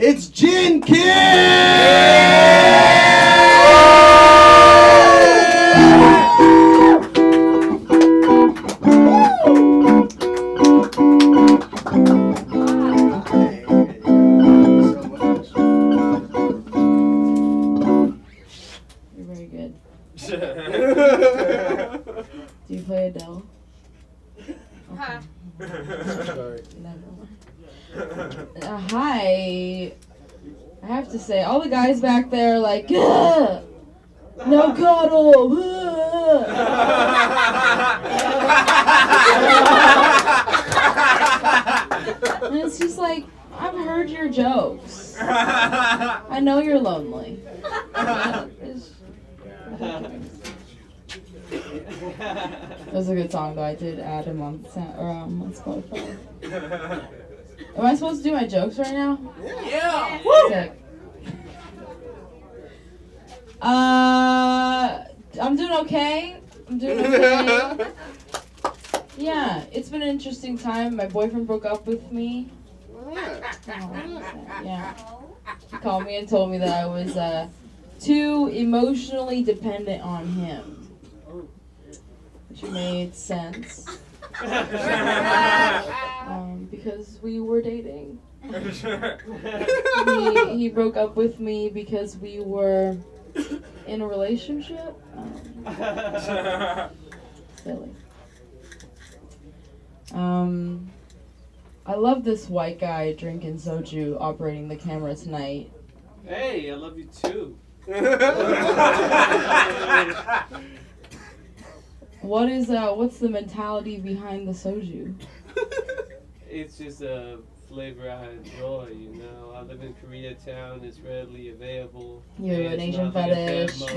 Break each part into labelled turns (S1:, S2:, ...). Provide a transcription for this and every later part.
S1: It's Gin Kid!
S2: You're very good. Do you play Adele? Okay.
S1: Sorry.
S2: Never mind. Hi. I have to say, all the guys back there are like, ugh! No cuddle! And it's just like, I've heard your jokes. I know you're lonely. That was a good song, though. I did add him on Spotify. Am I supposed to do my jokes right now?
S1: Yeah.
S2: Woo! Sick. I'm doing okay. Yeah, it's been an interesting time. My boyfriend broke up with me. Yeah. He called me and told me that I was too emotionally dependent on him. Which made sense. Because we were dating. He broke up with me because we were in a relationship. Silly. I love this white guy drinking soju operating the camera tonight.
S3: Hey, I love you too.
S2: What's the mentality behind the soju?
S3: It's just a flavor I enjoy, you know. I live in Koreatown, it's readily available.
S2: You're an
S3: It's
S2: Asian
S3: not like a
S2: fetish.
S3: demo.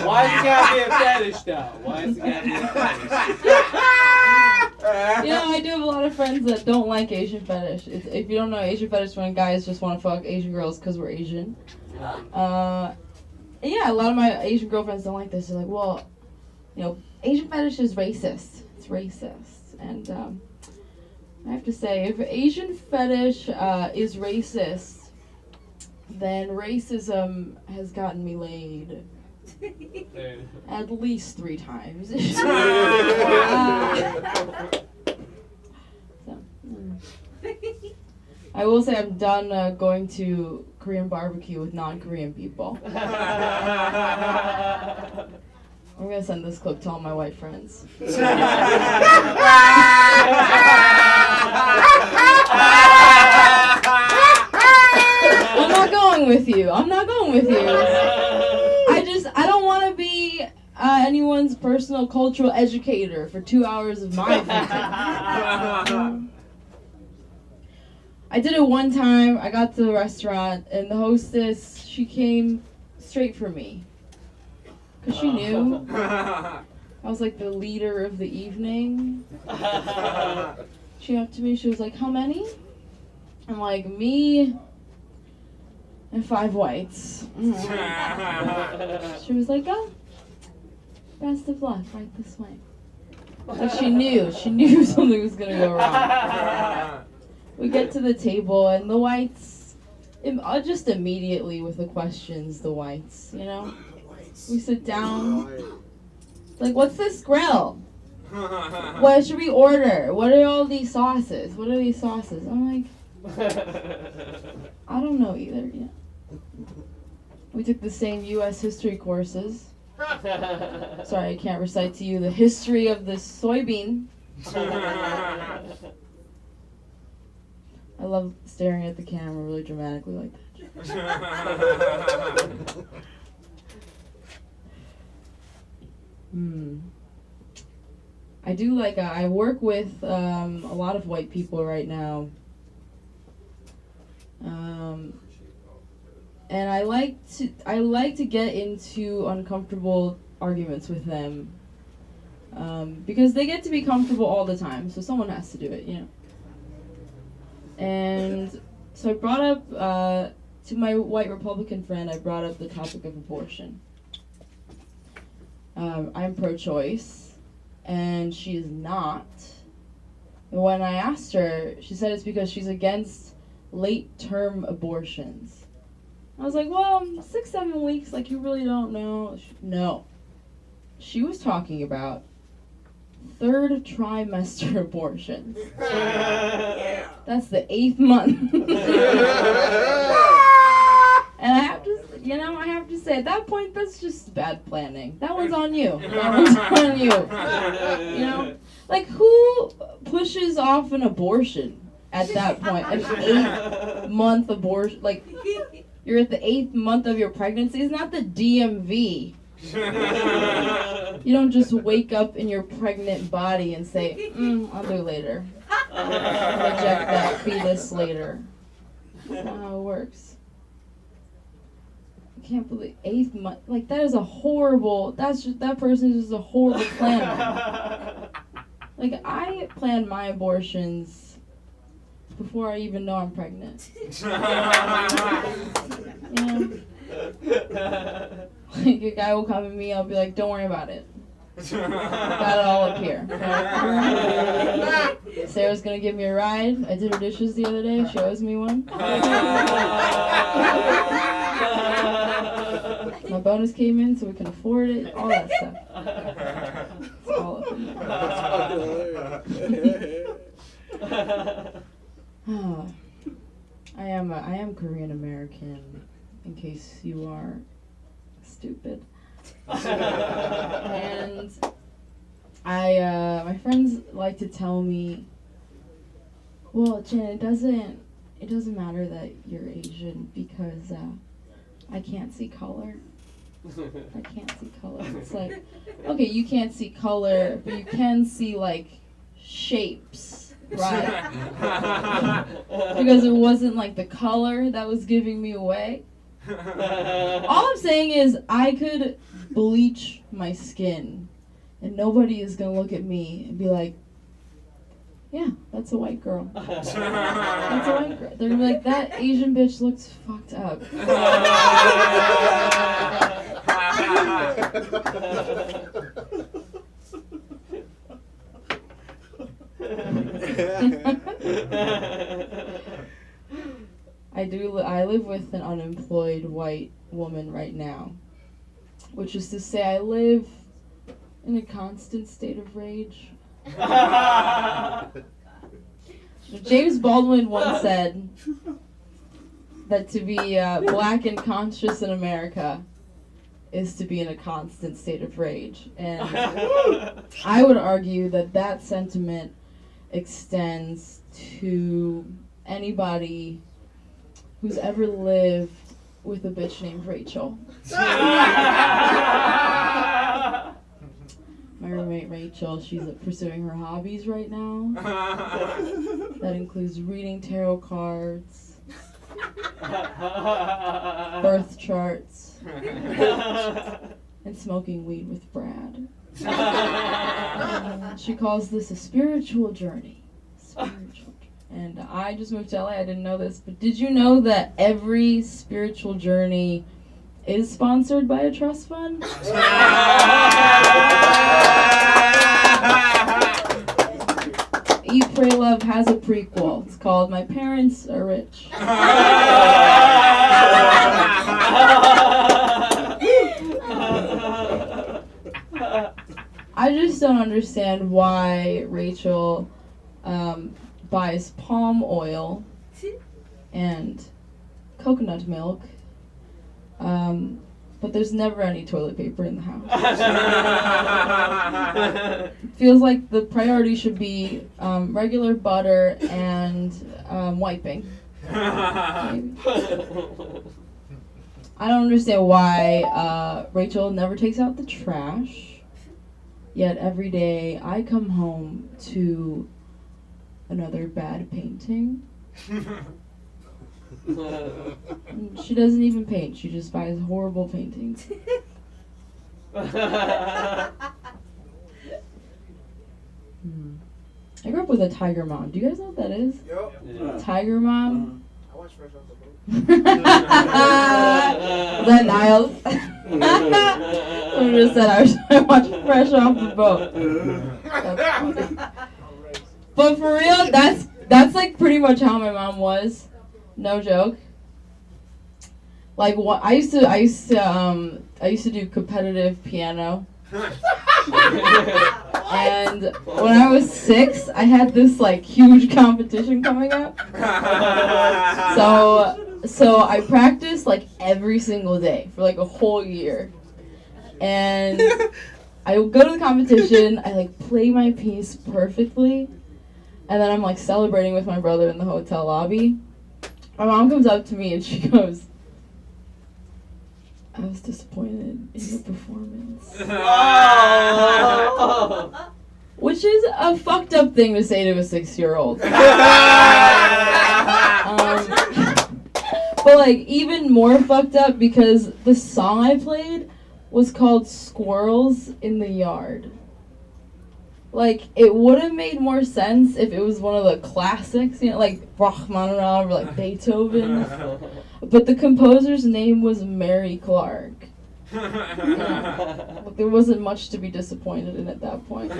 S3: Why is it gotta be a fetish though? Why is it gotta be a fetish?
S2: You know, I do have a lot of friends that don't like Asian fetish. If you don't know, Asian fetish when guys just want to fuck Asian girls because we're Asian. Yeah, a lot of my Asian girlfriends don't like this. They're like, well, you know, Asian fetish is racist. It's racist. And I have to say, if Asian fetish is racist, then racism has gotten me laid. At least 3 times. I will say I'm done going to Korean barbecue with non-Korean people. I'm gonna send this clip to all my white friends. I'm not going with you. I don't want to be anyone's personal cultural educator for 2 hours of my video. I did it one time. I got to the restaurant, and the hostess, she came straight for me. Because she knew I was like the leader of the evening. She came up to me, she was like, how many? I'm like, me and 5 whites. She was like, oh, best of luck, right this way. Like she knew something was going to go wrong. We get to the table, and the whites, just immediately with the questions, the whites, you know? We sit down, like, what's this grill? What should we order? What are all these sauces? I'm like, I don't know either, yeah. We took the same U.S. history courses. Sorry, I can't recite to you the history of this soybean. I love staring at the camera really dramatically like that. I do like, I work with a lot of white people right now. And I like to get into uncomfortable arguments with them. Because they get to be comfortable all the time, so someone has to do it, you know. And so I brought up, to my white Republican friend, I brought up the topic of abortion. I'm pro-choice, and she is not. And when I asked her, she said it's because she's against late-term abortions. I was like, well, 6-7 weeks, like you really don't know. No. She was talking about third trimester abortions. That's the 8th month. And I have to say, at that point, that's just bad planning. That one's on you. That one's on you. You know? Like, who pushes off an abortion at that point? An 8-month abortion. Like, you're at the 8th month of your pregnancy. It's not the DMV. You don't just wake up in your pregnant body and say, I'll do later. Reject that fetus later. That's not how it works. I can't believe 8th month. Like, that is a horrible, that person is just a horrible planner. Like, I plan my abortions before I even know I'm pregnant. You know? Like, a guy will come at me, I'll be like, don't worry about it. Got it all up here. Sarah's gonna give me a ride. I did her dishes the other day. She owes me one. My bonus came in so we can afford it. All that stuff. It's all up in there. I am Korean American, in case you are stupid. And my friends like to tell me, well, Jen, it doesn't matter that you're Asian because I can't see color. I can't see color. It's like, okay, you can't see color, but you can see like shapes, right? Because it wasn't like the color that was giving me away. All I'm saying is I could bleach my skin and nobody is gonna look at me and be like, yeah, that's a white girl. That's a white girl. They're gonna be like, that Asian bitch looks fucked up. I live with an unemployed white woman right now, which is to say I live in a constant state of rage. James Baldwin once said that to be black and conscious in America is to be in a constant state of rage. And I would argue that that sentiment extends to anybody who's ever lived with a bitch named Rachel. My roommate Rachel, she's pursuing her hobbies right now. That includes reading tarot cards, birth charts, and smoking weed with Brad. She calls this a spiritual journey. And I just moved to LA, I didn't know this, but did you know that every spiritual journey is sponsored by a trust fund? Eat, Pray, Love has a prequel. It's called My Parents Are Rich. I just don't understand why Rachel buys palm oil and coconut milk, but there's never any toilet paper in the house. Feels like the priority should be regular butter and wiping. Maybe. I don't understand why Rachel never takes out the trash, yet every day I come home to another bad painting. She doesn't even paint, she just buys horrible paintings. I grew up with a tiger mom. Do you guys know what that is?
S1: Yep.
S3: Yeah.
S2: Tiger mom?
S1: I watched Fresh Off the Boat.
S2: Was that Niles? I just said I watched Fresh Off the Boat. That's funny. But for real, that's like pretty much how my mom was. No joke. Like what I used to do competitive piano. And when I was 6, I had this like huge competition coming up. So I practiced like every single day for like a whole year. And I would go to the competition, I like play my piece perfectly, and then I'm like celebrating with my brother in the hotel lobby. My mom comes up to me and she goes, I was disappointed in your performance.
S4: Oh.
S2: Which is a fucked up thing to say to a 6-year-old. But like even more fucked up because the song I played was called Squirrels in the Yard. Like it would have made more sense if it was one of the classics, you know, like Rachmaninoff or like Beethoven. But the composer's name was Mary Clark. Yeah. There wasn't much to be disappointed in at that point.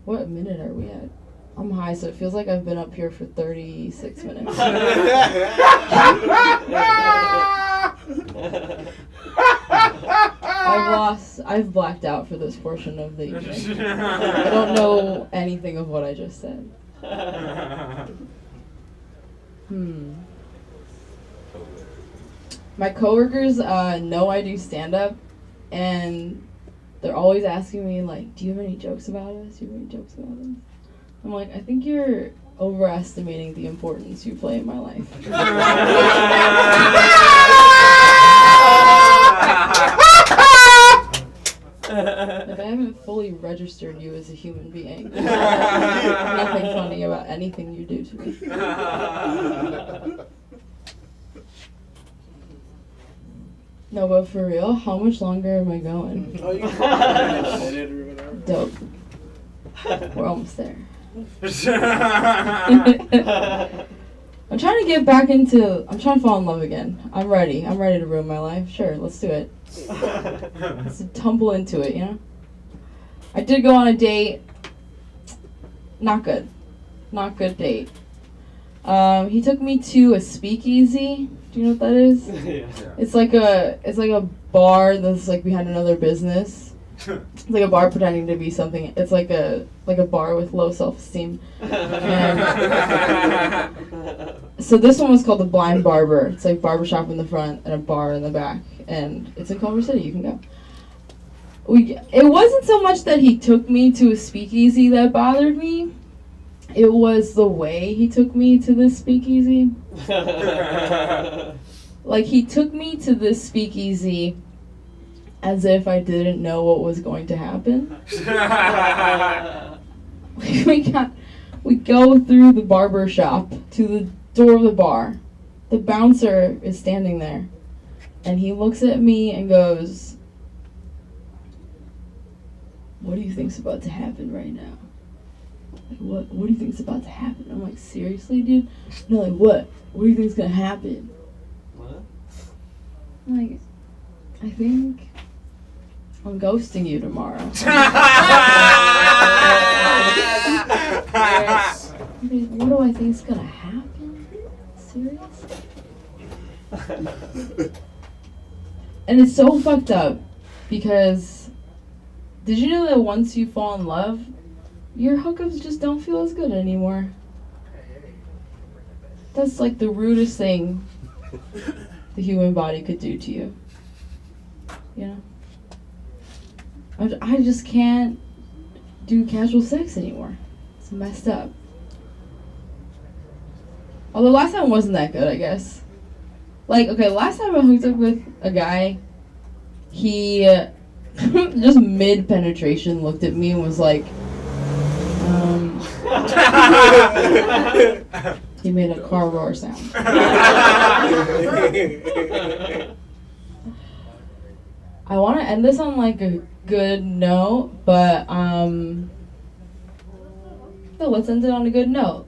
S2: What minute are we at? I'm high, so it feels like I've been up here for 36 minutes. I've blacked out for this portion of the evening. I don't know anything of what I just said. My coworkers know I do stand-up, and they're always asking me, like, do you have any jokes about us? Do you have any jokes about us? I'm like, I think you're overestimating the importance you play in my life. If I haven't fully registered you as a human being, there's nothing funny about anything you do to me. No, but for real, how much longer am I going?
S1: Oh, you can
S2: Dope. We're almost there. I'm trying to get back into, I'm trying to fall in love again. I'm ready to ruin my life. Sure, let's do it. Let's tumble into it, you know? I did go on a date. Not good date. He took me to a speakeasy. Do you know what that is?
S3: Yeah.
S2: It's like a bar that's like behind another business. It's like a bar pretending to be something. It's like a bar with low self-esteem. So this one was called the Blind Barber. It's like barbershop in the front and a bar in the back, and it's in Culver City. You can go. It wasn't so much that he took me to a speakeasy that bothered me. It was the way he took me to this speakeasy. Like, he took me to this speakeasy as if I didn't know what was going to happen. We go through the barber shop to the door of the bar. The bouncer is standing there, and he looks at me and goes, "What do you think's about to happen right now?" Like, what do you think's about to happen? I'm like, seriously, dude? No, like, what? What do you think's gonna happen?
S3: What?
S2: I'm like, I think I'm ghosting you tomorrow. What do I think's gonna happen? Serious? And it's so fucked up because did you know that once you fall in love, your hookups just don't feel as good anymore? That's like the rudest thing the human body could do to you. You know? I just can't do casual sex anymore. It's messed up. Although last time wasn't that good, I guess. Like, okay, last time I hooked up with a guy, he just mid-penetration looked at me and was like, he made a car roar sound. I want to end this on like a good note, but no, let's end it on a good note.